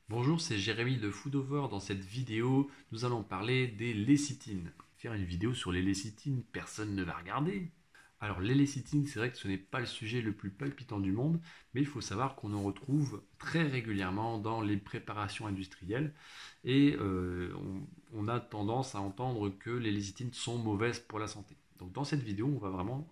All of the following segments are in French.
Bonjour, c'est Jérémy de Foodover. Dans cette vidéo, nous allons parler des lécithines. Faire une vidéo sur les lécithines, personne ne va regarder. Alors les lécithines, c'est vrai que ce n'est pas le sujet le plus palpitant du monde, mais il faut savoir qu'on en retrouve très régulièrement dans les préparations industrielles et on a tendance à entendre que les lécithines sont mauvaises pour la santé. Donc dans cette vidéo, on va vraiment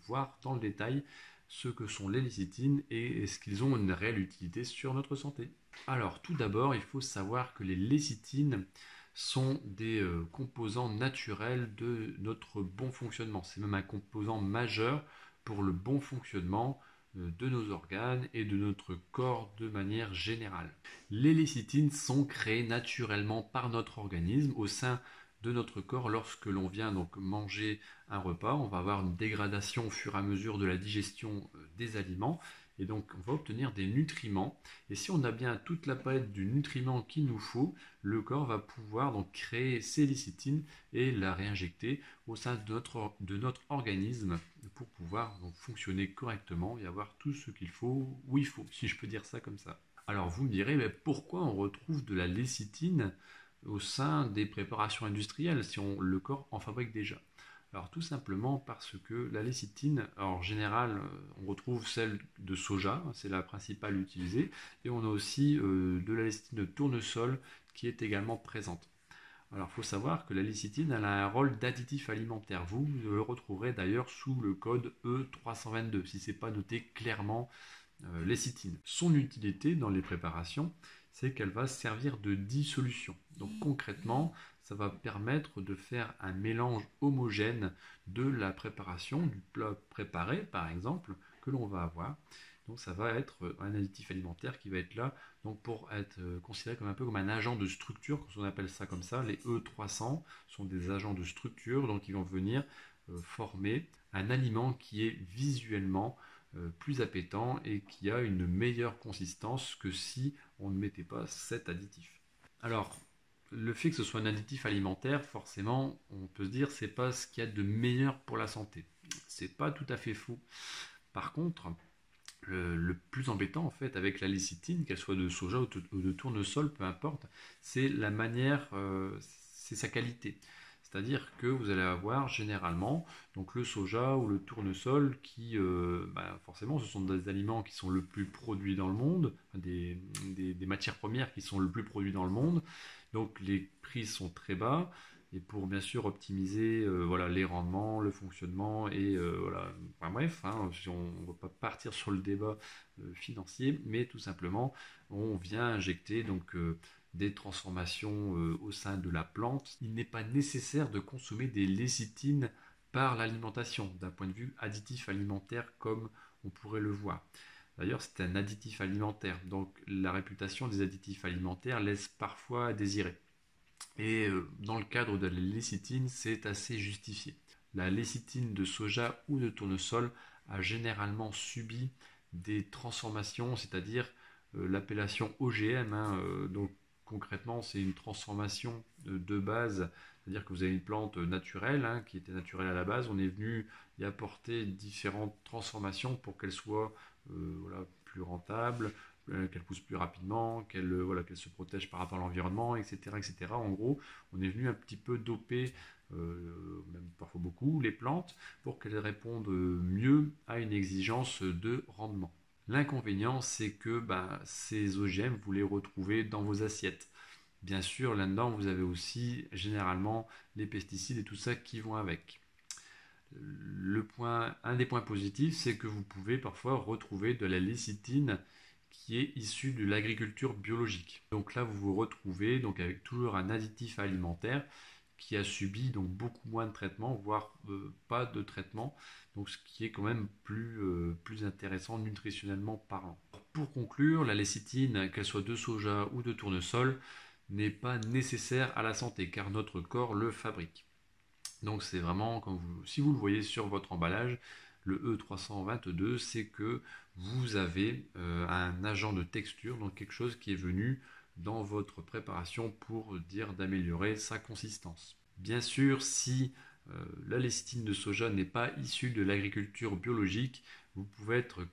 voir dans le détail ce que sont les lécithines et est-ce qu'ils ont une réelle utilité sur notre santé. Alors, tout d'abord, il faut savoir que les lécithines sont des composants naturels de notre bon fonctionnement. C'est même un composant majeur pour le bon fonctionnement de nos organes et de notre corps de manière générale. Les lécithines sont créées naturellement par notre organisme au sein de notre corps lorsque l'on vient donc manger un repas. On va avoir une dégradation au fur et à mesure de la digestion des aliments et donc on va obtenir des nutriments. Et si on a bien toute la palette du nutriment qu'il nous faut, le corps va pouvoir donc créer ces lécithines et la réinjecter au sein de notre organisme pour pouvoir donc fonctionner correctement et avoir tout ce qu'il faut où il faut, si je peux dire ça comme ça. Alors vous me direz, mais pourquoi on retrouve de la lécithine au sein des préparations industrielles si le corps en fabrique déjà? Alors tout simplement parce que la lécithine, en général, on retrouve celle de soja, c'est la principale utilisée, et on a aussi de la lécithine de tournesol qui est également présente. Alors il faut savoir que la lécithine elle a un rôle d'additif alimentaire. Vous le retrouverez d'ailleurs sous le code E322, si ce n'est pas noté clairement lécithine. Son utilité dans les préparations, c'est qu'elle va servir de dissolution. Donc concrètement, ça va permettre de faire un mélange homogène de la préparation, du plat préparé par exemple, que l'on va avoir. Donc ça va être un additif alimentaire qui va être là donc pour être considéré comme un peu comme un agent de structure, quand on appelle ça comme ça. Les E300 sont des agents de structure, donc ils vont venir former un aliment qui est visuellement plus appétant et qui a une meilleure consistance que si on ne mettait pas cet additif. Alors, le fait que ce soit un additif alimentaire, forcément, on peut se dire c'est pas ce qu'il y a de meilleur pour la santé. C'est pas tout à fait faux. Par contre, le plus embêtant en fait avec la lécithine, qu'elle soit de soja ou de tournesol, peu importe, c'est la manière, c'est sa qualité. C'est-à-dire que vous allez avoir généralement donc le soja ou le tournesol qui, forcément, ce sont des aliments qui sont le plus produits dans le monde, des matières premières qui sont le plus produits dans le monde. Donc les prix sont très bas. Et pour bien sûr optimiser voilà, les rendements, le fonctionnement et voilà, enfin, bref, hein, on ne va pas partir sur le débat financier, mais tout simplement on vient injecter donc des transformations au sein de la plante. Il n'est pas nécessaire de consommer des lécithines par l'alimentation, d'un point de vue additif alimentaire comme on pourrait le voir. D'ailleurs, c'est un additif alimentaire, donc la réputation des additifs alimentaires laisse parfois à désirer. Et dans le cadre de la lécithine, c'est assez justifié. La lécithine de soja ou de tournesol a généralement subi des transformations, c'est-à-dire l'appellation OGM. Donc concrètement, c'est une transformation de base, c'est-à-dire que vous avez une plante naturelle qui était naturelle à la base. On est venu y apporter différentes transformations pour qu'elle soit voilà, plus rentable, qu'elle pousse plus rapidement, qu'elle se protège par rapport à l'environnement, etc., etc. En gros, on est venu un petit peu doper, même parfois beaucoup, les plantes pour qu'elles répondent mieux à une exigence de rendement. L'inconvénient, c'est que ces OGM, vous les retrouvez dans vos assiettes. Bien sûr, là-dedans, vous avez aussi généralement les pesticides et tout ça qui vont avec. Un des points positifs, c'est que vous pouvez parfois retrouver de la lécithine qui est issue de l'agriculture biologique. Donc là, vous vous retrouvez donc avec toujours un additif alimentaire qui a subi donc beaucoup moins de traitement, voire pas de traitement, donc ce qui est quand même plus intéressant nutritionnellement parlant. Pour conclure, la lécithine, qu'elle soit de soja ou de tournesol, n'est pas nécessaire à la santé car notre corps le fabrique. Donc c'est vraiment, si vous le voyez sur votre emballage, le E322, c'est que vous avez un agent de texture, donc quelque chose qui est venu dans votre préparation pour dire d'améliorer sa consistance. Bien sûr, si la lécithine de soja n'est pas issue de l'agriculture biologique, vous pouvez être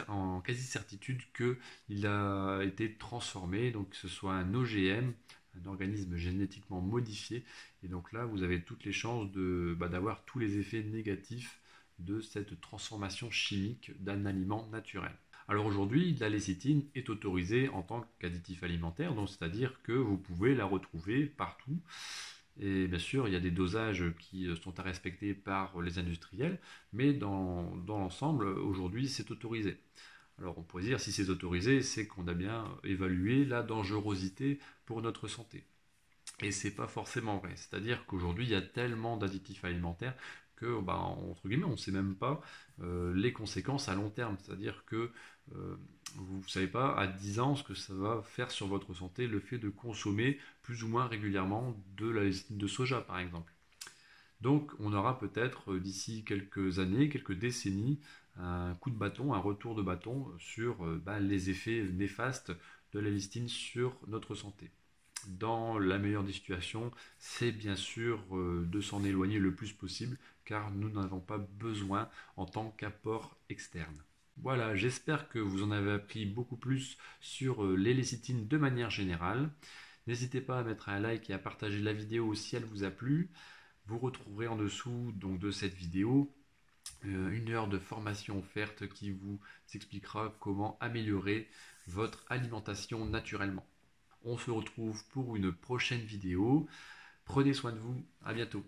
en quasi-certitude qu'il a été transformé, donc que ce soit un OGM, un organisme génétiquement modifié. Et donc là, vous avez toutes les chances d'avoir tous les effets négatifs de cette transformation chimique d'un aliment naturel. Alors aujourd'hui, la lécithine est autorisée en tant qu'additif alimentaire, donc c'est-à-dire que vous pouvez la retrouver partout. Et bien sûr, il y a des dosages qui sont à respecter par les industriels, mais dans l'ensemble, aujourd'hui, c'est autorisé. Alors on pourrait dire si c'est autorisé, c'est qu'on a bien évalué la dangerosité pour notre santé. Et c'est pas forcément vrai. C'est-à-dire qu'aujourd'hui, il y a tellement d'additifs alimentaires que, entre guillemets, on ne sait même pas les conséquences à long terme. C'est-à-dire que vous ne savez pas à 10 ans ce que ça va faire sur votre santé, le fait de consommer plus ou moins régulièrement de la lécithine de soja, par exemple. Donc, on aura peut-être d'ici quelques années, quelques décennies, un coup de bâton, un retour de bâton sur les effets néfastes de la lécithine sur notre santé. Dans la meilleure des situations, c'est bien sûr de s'en éloigner le plus possible car nous n'avons pas besoin en tant qu'apport externe. Voilà, j'espère que vous en avez appris beaucoup plus sur les lécithines de manière générale. N'hésitez pas à mettre un like et à partager la vidéo si elle vous a plu. Vous retrouverez en dessous donc, de cette vidéo une heure de formation offerte qui vous expliquera comment améliorer votre alimentation naturellement. On se retrouve pour une prochaine vidéo. Prenez soin de vous, à bientôt.